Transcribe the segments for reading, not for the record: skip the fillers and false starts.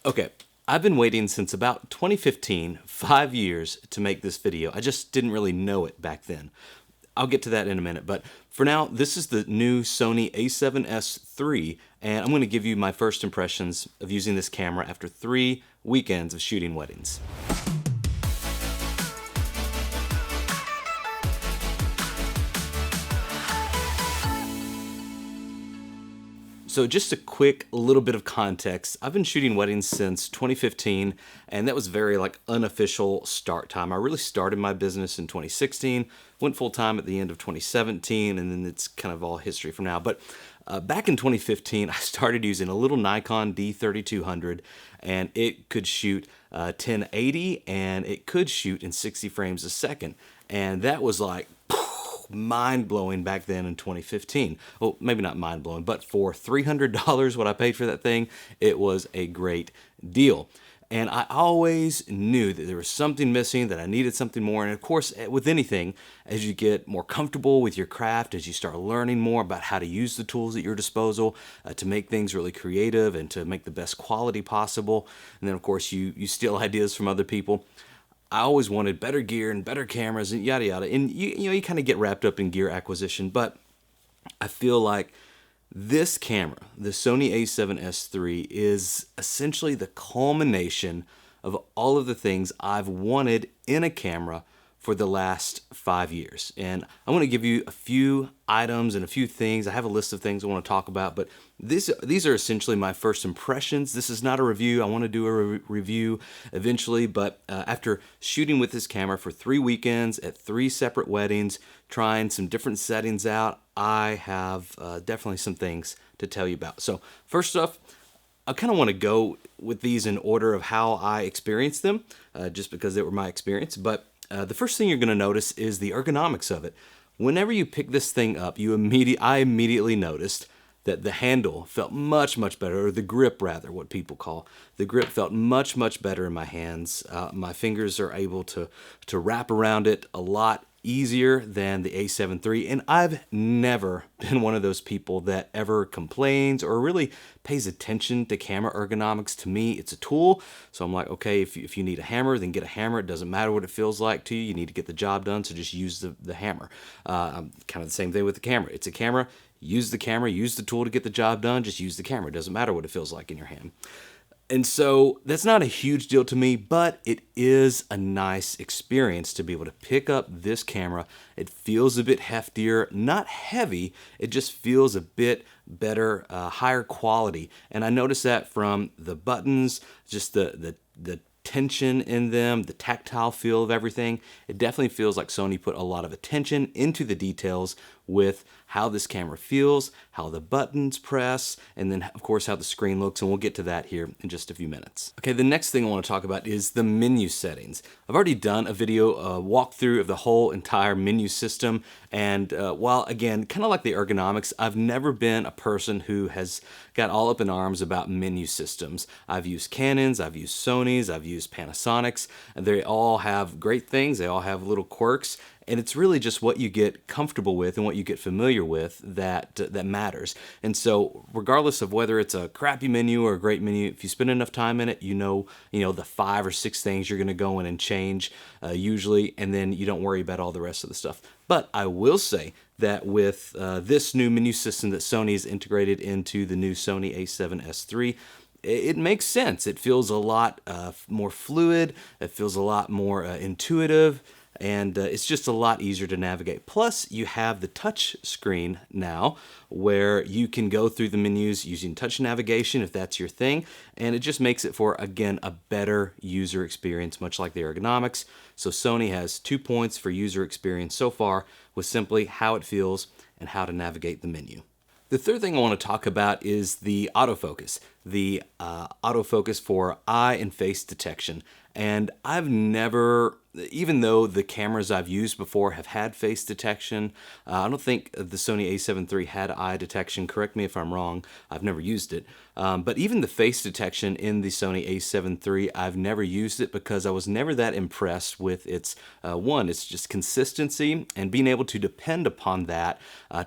Okay, I've been waiting since about 2015, 5 years, to make this video. I just didn't really know it back then. I'll get to that in a minute, but for now, this is the new Sony a7s III, and I'm going to give you my first impressions of using this camera after 3 weekends of shooting weddings. So just a quick little bit of context. I've been shooting weddings since 2015, and that was very unofficial start time. I really started my business in 2016, went full time at the end of 2017, and then it's kind of all history from now. But back in 2015, I started using a little Nikon D3200, and it could shoot 1080, and it could shoot in 60 frames a second. And that was like mind-blowing back then in 2015. Well, maybe not mind-blowing, but for $300 what I paid for that thing, it was a great deal. And I always knew that there was something missing, that I needed something more. And of course, with anything, as you get more comfortable with your craft, as you start learning more about how to use the tools at your disposal to make things really creative and to make the best quality possible, and then of course you steal ideas from other people, I always wanted better gear and better cameras and yada yada. And you kind of get wrapped up in gear acquisition, but I feel like this camera, the Sony a7s III, is essentially the culmination of all of the things I've wanted in a camera for the last 5 years. And I want to give you a few items and a few things. I have a list of things I want to talk about, but these are essentially my first impressions. This is not a review. I want to do a review eventually, but after shooting with this camera for 3 weekends at 3 separate weddings, trying some different settings out, I have definitely some things to tell you about. So first off, I kind of want to go with these in order of how I experienced them, just because they were my experience. But the first thing you're going to notice is the ergonomics of it. Whenever you pick this thing up, I immediately noticed that the handle felt much better, or the grip rather, what people call. The grip felt much better in my hands. My fingers are able to wrap around it a lot easier than the a7 III, and I've never been one of those people that ever complains or really pays attention to camera ergonomics. To me, it's a tool, so I'm like, okay, if you need a hammer, then get a hammer. It doesn't matter what it feels like to you. You need to get the job done, so just use the hammer. Kind of the same thing with the camera. It's a camera. Use the camera. Use the tool to get the job done. Just use the camera. It doesn't matter what it feels like in your hand. And so that's not a huge deal to me, but it is a nice experience to be able to pick up this camera. It feels a bit heftier, not heavy, it just feels a bit better, higher quality. And I noticed that from the buttons, just the tension in them, the tactile feel of everything. It definitely feels like Sony put a lot of attention into the details with how this camera feels, how the buttons press, and then of course how the screen looks, and we'll get to that here in just a few minutes. Okay, the next thing I want to talk about is the menu settings. I've already done a video walkthrough of the whole entire menu system, and while again, kind of like the ergonomics, I've never been a person who has got all up in arms about menu systems. I've used Canons, I've used Sonys, I've used Panasonics, and they all have great things, they all have little quirks, and it's really just what you get comfortable with and what you get familiar with that matters. And so regardless of whether it's a crappy menu or a great menu, if you spend enough time in it, you know the 5 or 6 things you're going to go in and change usually, and then you don't worry about all the rest of the stuff. But I will say that with this new menu system that Sony has integrated into the new Sony a7s III, it makes sense. It feels a lot more fluid, it feels a lot more intuitive, and it's just a lot easier to navigate. Plus, you have the touch screen now where you can go through the menus using touch navigation if that's your thing, and it just makes it for, again, a better user experience, much like the ergonomics. So Sony has 2 points for user experience so far with simply how it feels and how to navigate the menu. The third thing I want to talk about is the autofocus. The autofocus for eye and face detection. And I've never, even though the cameras I've used before have had face detection, I don't think the Sony a7 III had eye detection. Correct me if I'm wrong. I've never used it. But even the face detection in the Sony a7 III, I've never used it because I was never that impressed with its, one, it's just consistency and being able to depend upon that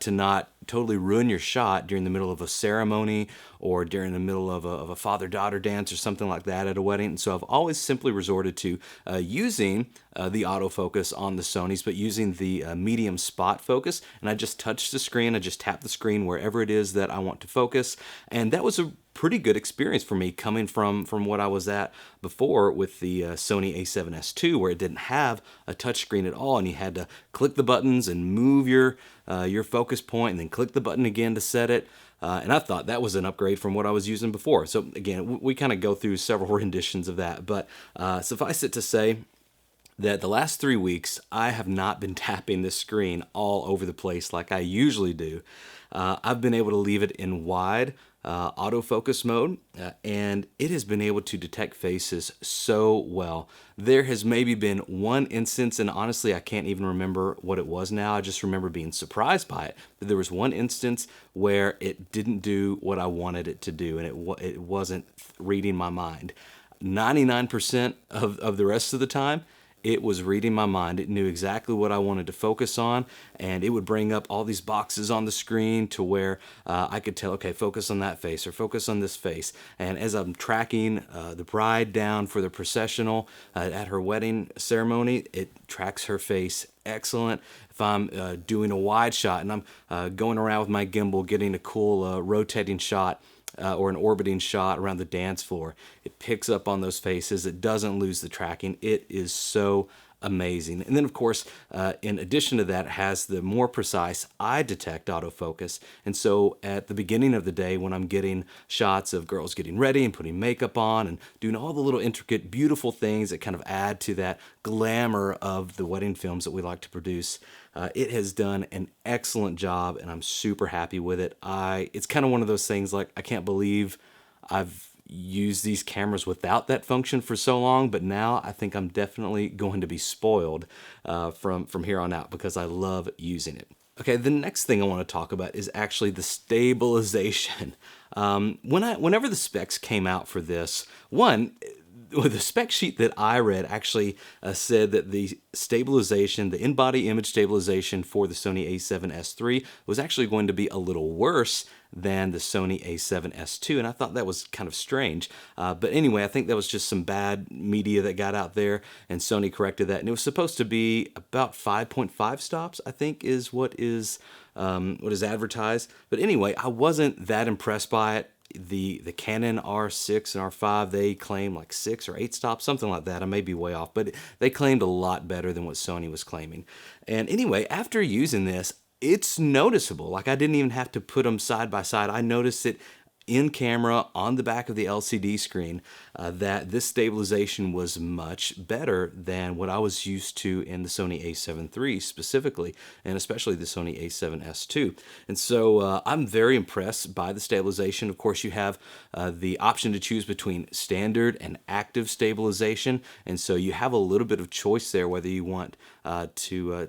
to not totally ruin your shot during the middle of a ceremony or during the middle of a father-daughter dance or something like that at a wedding. And so I've always simply resorted to using the autofocus on the Sonys, but using the medium spot focus. And I just touch the screen, I just tap the screen wherever it is that I want to focus. And that was a pretty good experience for me, coming from what I was at before with the Sony a7s II, where it didn't have a touch screen at all, and you had to click the buttons and move your focus point, and then click the button again to set it. And I thought that was an upgrade from what I was using before. So again, we kind of go through several renditions of that, but suffice it to say that the last 3 weeks, I have not been tapping this screen all over the place like I usually do. I've been able to leave it in wide autofocus mode, and it has been able to detect faces so well. There has maybe been one instance, and honestly I can't even remember what it was now. I just remember being surprised by it. But there was one instance where it didn't do what I wanted it to do, and it wasn't reading my mind. 99% of the rest of the time, it was reading my mind. It knew exactly what I wanted to focus on, and it would bring up all these boxes on the screen to where I could tell, okay, focus on that face or focus on this face. And as I'm tracking the bride down for the processional at her wedding ceremony, it tracks her face excellent. If I'm doing a wide shot and I'm going around with my gimbal getting a cool rotating shot, or an orbiting shot around the dance floor, it picks up on those faces. It doesn't lose the tracking. It is so amazing. And then of course, in addition to that, it has the more precise eye detect autofocus. And so at the beginning of the day, when I'm getting shots of girls getting ready and putting makeup on and doing all the little intricate, beautiful things that kind of add to that glamour of the wedding films that we like to produce, it has done an excellent job, and I'm super happy with it. It's kind of one of those things like, I can't believe I've used these cameras without that function for so long, but now I think I'm definitely going to be spoiled from here on out, because I love using it. Okay, the next thing I want to talk about is actually the stabilization. Whenever the specs came out for this, the spec sheet that I read actually said that the stabilization, the in-body image stabilization for the Sony a7s III was actually going to be a little worse than the Sony a7s II, and I thought that was kind of strange. But anyway, I think that was just some bad media that got out there, and Sony corrected that, and it was supposed to be about 5.5 stops, I think is what is advertised. But anyway, I wasn't that impressed by it. The Canon R6 and R5, they claim like 6 or 8 stops, something like that. I may be way off, but they claimed a lot better than what Sony was claiming. And anyway, after using this, it's noticeable. Like, I didn't even have to put them side by side. I noticed it in camera on the back of the LCD screen that this stabilization was much better than what I was used to in the Sony a7 III specifically, and especially the Sony a7s II. And so I'm very impressed by the stabilization. Of course, you have the option to choose between standard and active stabilization, and so you have a little bit of choice there whether you want to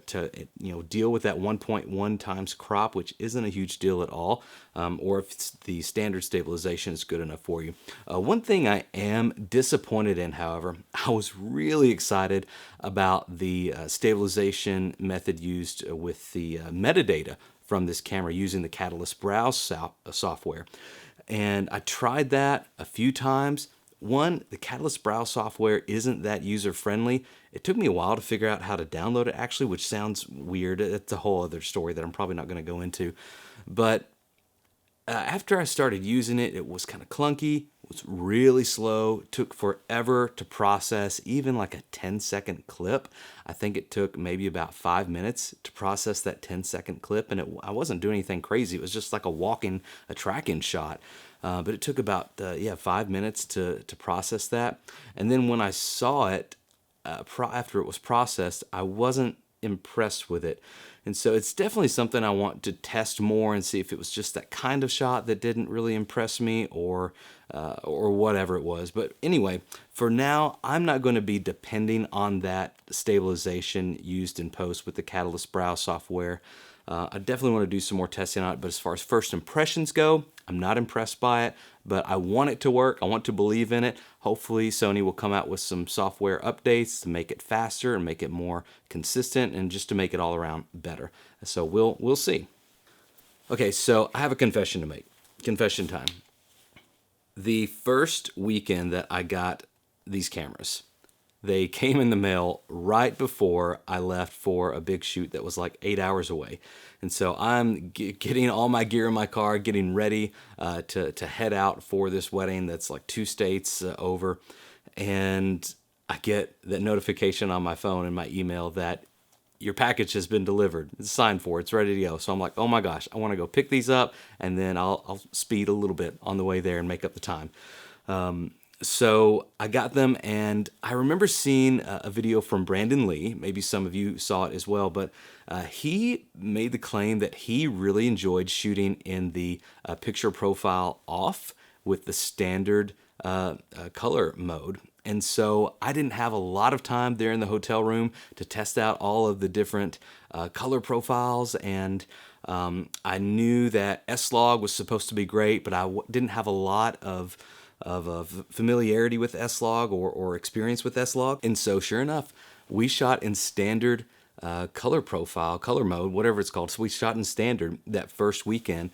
deal with that 1.1 times crop, which isn't a huge deal at all, or if the standard stabilization is good enough for you. One thing I am disappointed in, however, I was really excited about the stabilization method used with the metadata from this camera using the Catalyst Browse software. And I tried that a few times. One, the Catalyst Browse software isn't that user-friendly. It took me a while to figure out how to download it, actually, which sounds weird. It's a whole other story that I'm probably not going to go into. But after I started using it, it was kind of clunky, it was really slow, took forever to process, even like a 10-second clip. I think it took maybe about 5 minutes to process that 10-second clip, and I wasn't doing anything crazy. It was just like a tracking shot. But it took about 5 minutes to process that. And then when I saw it, after it was processed, I wasn't impressed with it. And so it's definitely something I want to test more and see if it was just that kind of shot that didn't really impress me, or whatever it was. But anyway, for now, I'm not going to be depending on that stabilization used in post with the Catalyst Browse software. I definitely want to do some more testing on it, but as far as first impressions go, I'm not impressed by it, but I want it to work. I want to believe in it. Hopefully Sony will come out with some software updates to make it faster and make it more consistent and just to make it all around better. So we'll see. Okay, so I have a confession to make. Confession time. The first weekend that I got these cameras, they came in the mail right before I left for a big shoot that was like 8 hours away. And so I'm getting all my gear in my car, getting ready to head out for this wedding that's like 2 states over. And I get that notification on my phone and my email that your package has been delivered. It's signed for. It's ready to go. So I'm like, oh my gosh, I want to go pick these up, and then I'll speed a little bit on the way there and make up the time. So I got them, and I remember seeing a video from Brandon Lee. Maybe some of you saw it as well, but he made the claim that he really enjoyed shooting in the picture profile off with the standard color mode. And so I didn't have a lot of time there in the hotel room to test out all of the different color profiles, and I knew that S-Log was supposed to be great, but I didn't have a lot of familiarity with S-Log or experience with S-Log. And so sure enough, we shot in standard color profile, color mode, whatever it's called. So we shot in standard that first weekend.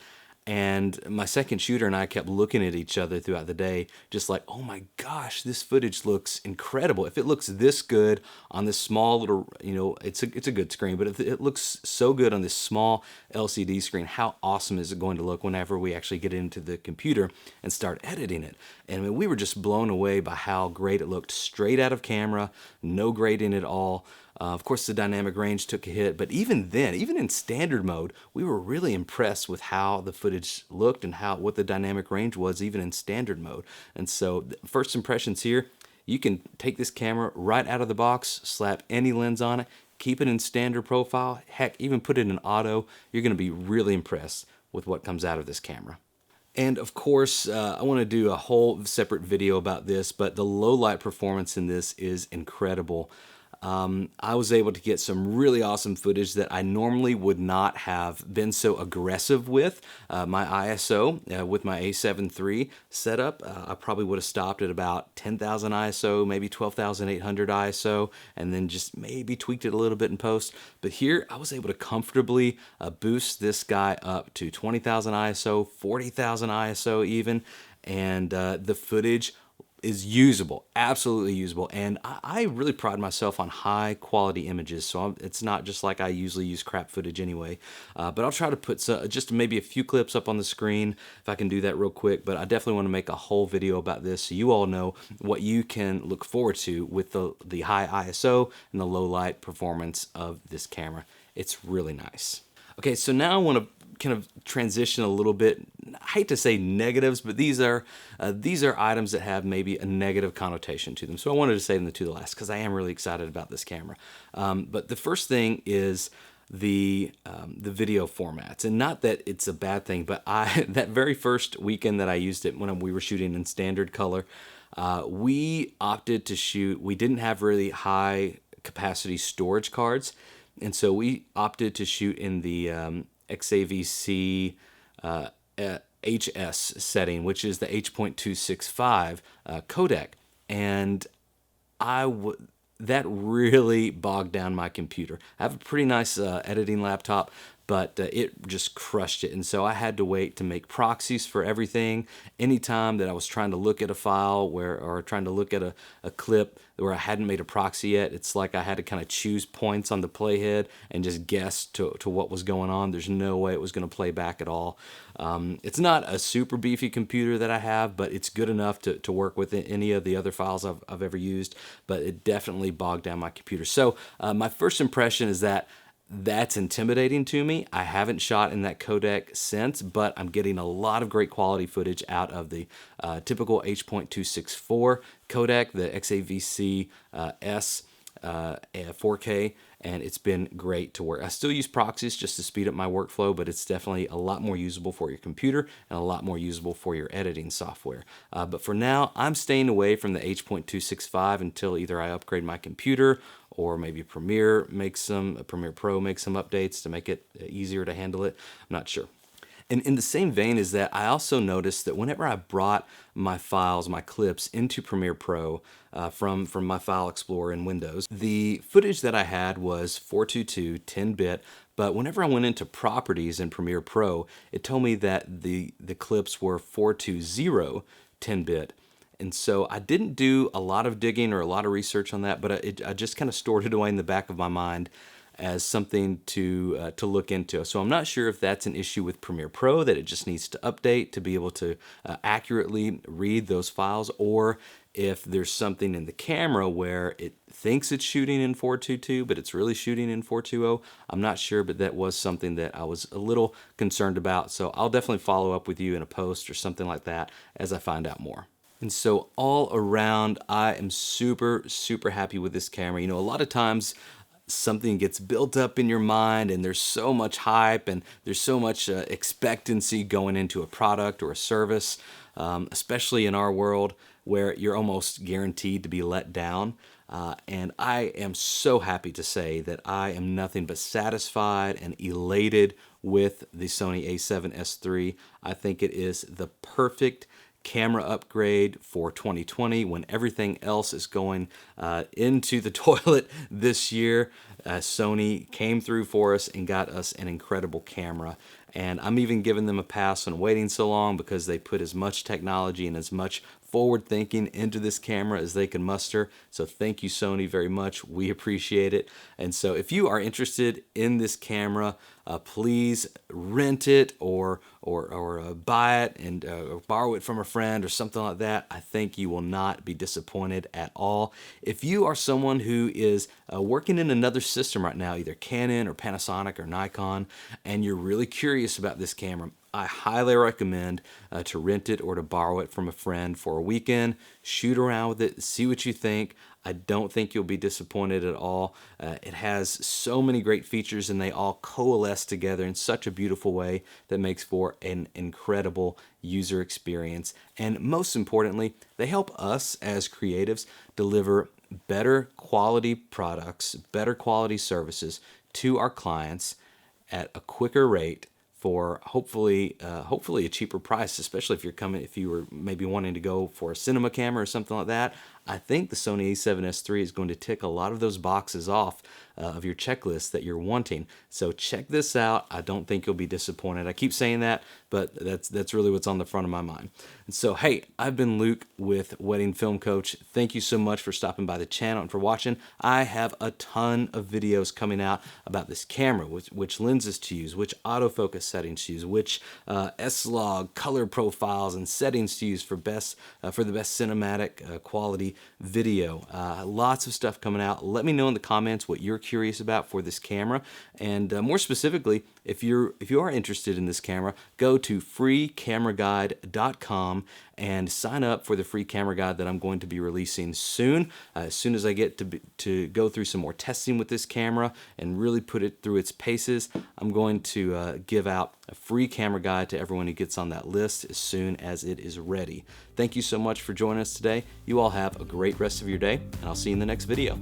And my second shooter and I kept looking at each other throughout the day, just like, oh my gosh, this footage looks incredible. If it looks this good on this small little, it's a good screen, but if it looks so good on this small LCD screen, how awesome is it going to look whenever we actually get into the computer and start editing it? And I mean, we were just blown away by how great it looked straight out of camera, no grading at all. Of course, the dynamic range took a hit, but even then, even in standard mode, we were really impressed with how the footage looked and what the dynamic range was, even in standard mode. And so, first impressions here, you can take this camera right out of the box, slap any lens on it, keep it in standard profile, heck, even put it in auto. You're going to be really impressed with what comes out of this camera. And of course, I want to do a whole separate video about this, but the low light performance in this is incredible. I was able to get some really awesome footage that I normally would not have been so aggressive with. My ISO with my A7 III setup, I probably would have stopped at about 10,000 ISO, maybe 12,800 ISO, and then just maybe tweaked it a little bit in post. But here, I was able to comfortably boost this guy up to 20,000 ISO, 40,000 ISO even, and the footage is usable, absolutely usable. And I really pride myself on high quality images, so it's not just like I usually use crap footage anyway. But I'll try to put just maybe a few clips up on the screen if I can do that real quick. But I definitely want to make a whole video about this so you all know what you can look forward to with the high ISO and the low light performance of this camera. It's really nice. Okay, so now I want to kind of transition a little bit. I hate to say negatives, but these are items that have maybe a negative connotation to them. So I wanted to save them to the last because I am really excited about this camera. But the first thing is the video formats, and not that it's a bad thing, but that very first weekend that I used it when we were shooting in standard color, we opted to shoot. We didn't have really high capacity storage cards. And so we opted to shoot in the xavc HS setting, which is the H.265 codec. And that really bogged down my computer. I have a pretty nice editing laptop, but it just crushed it. And so I had to wait to make proxies for everything. Anytime that I was trying to look at a file or trying to look at a clip where I hadn't made a proxy yet, it's like I had to kind of choose points on the playhead and just guess to what was going on. There's no way it was going to play back at all. It's not a super beefy computer that I have, but it's good enough to work with any of the other files I've ever used, but it definitely bogged down my computer. So my first impression is that's intimidating to me. I haven't shot in that codec since, but I'm getting a lot of great quality footage out of the typical H.264 codec, the xavc S 4K, and it's been great to work. I still use proxies just to speed up my workflow, but it's definitely a lot more usable for your computer and a lot more usable for your editing software. But for now, I'm staying away from the H.265 until either I upgrade my computer or maybe Premiere Pro makes some updates to make it easier to handle it. I'm not sure. And in the same vein is that I also noticed that whenever I brought my files, my clips into Premiere Pro from my File Explorer in Windows, the footage that I had was 422 10-bit, but whenever I went into Properties in Premiere Pro, it told me that the clips were 420 10-bit. And so I didn't do a lot of digging or a lot of research on that, but I just kind of stored it away in the back of my mind as something to look into. So I'm not sure if that's an issue with Premiere Pro, that it just needs to update to be able to accurately read those files, or if there's something in the camera where it thinks it's shooting in 422, but it's really shooting in 420. I'm not sure, but that was something that I was a little concerned about. So I'll definitely follow up with you in a post or something like that as I find out more. And so all around, I am super, super happy with this camera. You know, a lot of times something gets built up in your mind and there's so much hype and there's so much expectancy going into a product or a service, especially in our world where you're almost guaranteed to be let down. And I am so happy to say that I am nothing but satisfied and elated with the Sony a7S III. I think it is the perfect camera upgrade for 2020 when everything else is going into the toilet this year. Sony came through for us and got us an incredible camera. And I'm even giving them a pass on waiting so long because they put as much technology and as much forward thinking into this camera as they can muster. So thank you, Sony, very much. We appreciate it. And so if you are interested in this camera, please rent it or buy it and or borrow it from a friend or something like that. I think you will not be disappointed at all. If you are someone who is working in another system right now, either Canon or Panasonic or Nikon, and you're really curious about this camera, I highly recommend to rent it or to borrow it from a friend for a weekend. Shoot around with it, see what you think. I don't think you'll be disappointed at all. It has so many great features and they all coalesce together in such a beautiful way that makes for an incredible user experience. And most importantly, they help us as creatives deliver better quality products, better quality services to our clients at a quicker rate for hopefully a cheaper price, especially if you were maybe wanting to go for a cinema camera or something like that. I think the Sony a7S III is going to tick a lot of those boxes off of your checklist that you're wanting. So check this out. I don't think you'll be disappointed. I keep saying that, but that's really what's on the front of my mind. And so, hey, I've been Luke with Wedding Film Coach. Thank you so much for stopping by the channel and for watching. I have a ton of videos coming out about this camera, which lenses to use, which autofocus settings to use, which S-Log color profiles and settings to use for the best cinematic quality video. Lots of stuff coming out. Let me know in the comments what you're curious about for this camera, and more specifically, if you are interested in this camera, go to freecameraguide.com and sign up for the free camera guide that I'm going to be releasing soon. As soon as I get to go through some more testing with this camera and really put it through its paces, I'm going to give out a free camera guide to everyone who gets on that list as soon as it is ready. Thank you so much for joining us today. You all have a great rest of your day, and I'll see you in the next video.